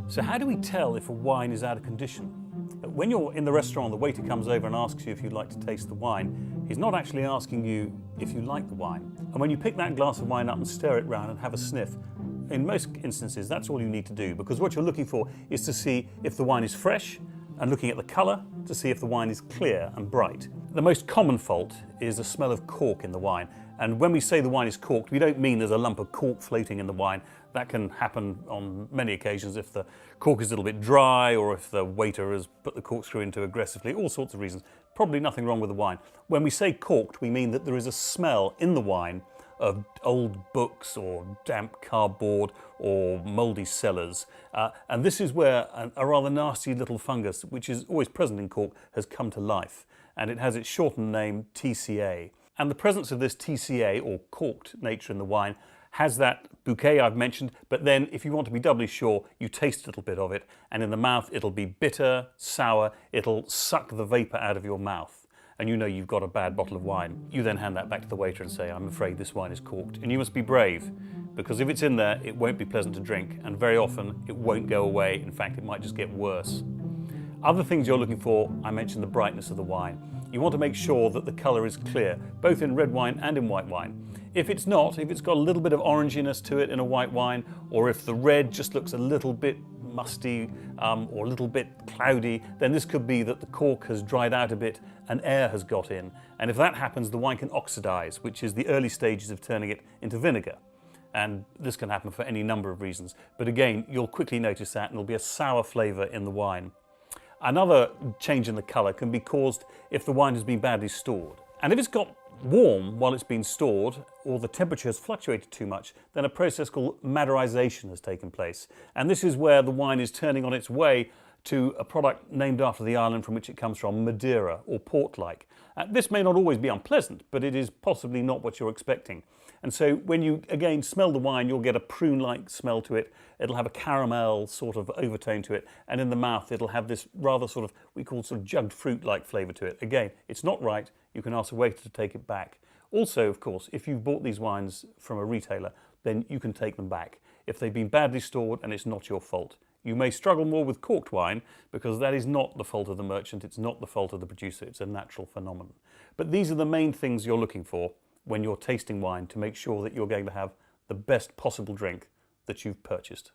So how do we tell if a wine is out of condition? When you're in the restaurant, the waiter comes over and asks you if you'd like to taste the wine. He's not actually asking you if you like the wine. And when you pick that glass of wine up and stir it round and have a sniff, in most instances that's all you need to do, because what you're looking for is to see if the wine is fresh and looking at the colour to see if the wine is clear and bright. The most common fault is the smell of cork in the wine. And when we say the wine is corked, we don't mean there's a lump of cork floating in the wine. That can happen on many occasions if the cork is a little bit dry or if the waiter has put the corkscrew in too aggressively, all sorts of reasons. Probably nothing wrong with the wine. When we say corked, we mean that there is a smell in the wine of old books or damp cardboard or mouldy cellars. And this is where a rather nasty little fungus, which is always present in cork, has come to life. And it has its shortened name, TCA. And the presence of this TCA, or corked nature in the wine, has that bouquet I've mentioned, but then if you want to be doubly sure, you taste a little bit of it, and in the mouth it'll be bitter, sour, it'll suck the vapour out of your mouth, and you know you've got a bad bottle of wine. You then hand that back to the waiter and say, I'm afraid this wine is corked. And you must be brave, because if it's in there, it won't be pleasant to drink, and very often it won't go away. In fact, it might just get worse. Other things you're looking for, I mentioned the brightness of the wine. You want to make sure that the colour is clear, both in red wine and in white wine. If it's not, if it's got a little bit of oranginess to it in a white wine, or if the red just looks a little bit musty or a little bit cloudy, then this could be that the cork has dried out a bit and air has got in. And if that happens, the wine can oxidize, which is the early stages of turning it into vinegar. And this can happen for any number of reasons. But again, you'll quickly notice that, and there'll be a sour flavour in the wine. Another change in the colour can be caused if the wine has been badly stored. And if it's got warm while it's been stored, or the temperature has fluctuated too much, then a process called maderization has taken place. And this is where the wine is turning on its way to a product named after the island from which it comes from, Madeira, or port-like. This may not always be unpleasant, but it is possibly not what you're expecting. And so when you, again, smell the wine, you'll get a prune-like smell to it. It'll have a caramel sort of overtone to it. And in the mouth, it'll have this rather sort of, we call sort of jugged fruit-like flavour to it. Again, it's not right. You can ask a waiter to take it back. Also, of course, if you've bought these wines from a retailer, then you can take them back if they've been badly stored and it's not your fault. You may struggle more with corked wine because that is not the fault of the merchant, it's not the fault of the producer, it's a natural phenomenon. But these are the main things you're looking for when you're tasting wine to make sure that you're going to have the best possible drink that you've purchased.